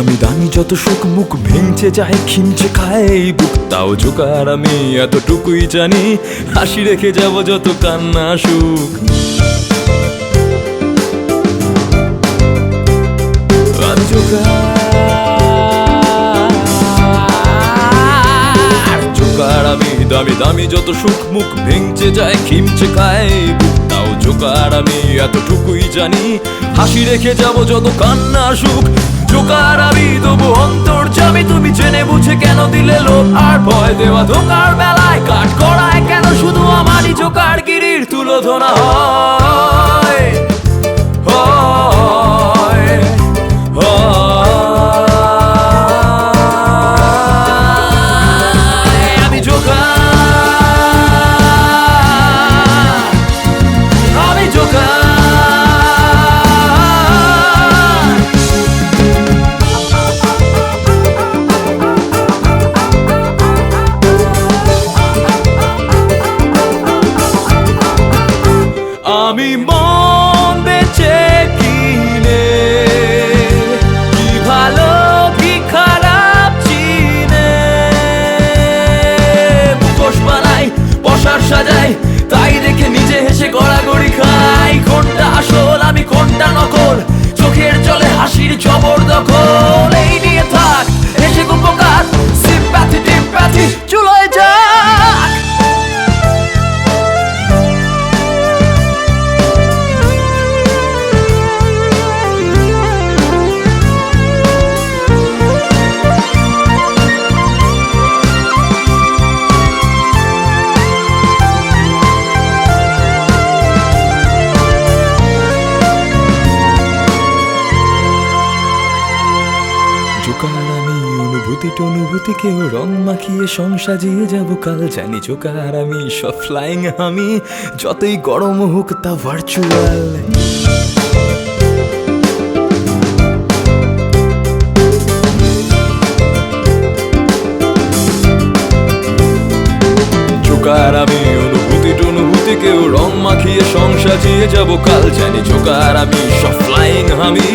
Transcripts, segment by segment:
দামি দামি যত সুখ মুখ ভেঙচে যায়, খিমচে খায় এই বুক, তাও জোকার আমি এতটুকুই জানি, হাসি রেখে যাব যত কান্না সুখ। আমি জোকার, আমি দামি দামি যত সুখ মুখ ভেঙচে যায়, খিমচে খায় এই বুক, তাও জোকার আমি এতটুকুই জানি, হাসি রেখে যাব যত কান্না সুখ। জোকার আমি তবু অন্তর্যামী, তুমি জেনে বুঝে কেন দিলে লোভ আর ভয় দেওয়া ধোকার বেলায় কাঠ করায় কেন শুধু আমারই জোকার গিরির তুলোধনা হয়। আমি জোকার, আমি জোকার। আমি মন বেচে কিনে, কি ভালো কি খারাপ চিনে, মুখোশ বানাই বসার সাজাই, তাই দেখে নিজে হেসে গড়াগড়ি খাই। কোনটা আসল আমি কোনটা নকল, চোখের জলে হাসির জবরদখল, এই নিয়ে থাক হেসে কুপকার, সিম্প্যাথি টিম্প্যাথি চুলোয় যাক। জোকার আমি অনুভূতি টনুভূতিকেও রং মাখিয়ে সং সাজিয়ে যাব কাল, জানি জোকার আমি সব ফ্লাইং আমি, যতই গরম হোক তা ভার্চুয়াল। জোকার আমি অনুভূতি টনুভূতিকেও রং মাখিয়ে সং সাজিয়ে যাব কাল, জানি জোকার আমি সব ফ্লাইং আমি,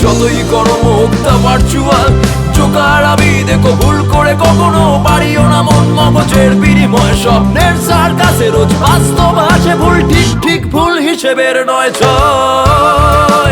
যতই গরম হোক তা ভার্চুয়াল। জোকার আমি দেখো ভুল করে কখনো পারিও না মন মগজের বিনিময়, স্বপ্নের সার্কাসে রোজ বাস্তব আসে ভুল, ঠিক ঠিক ভুল হিসেবের নয় ছয়।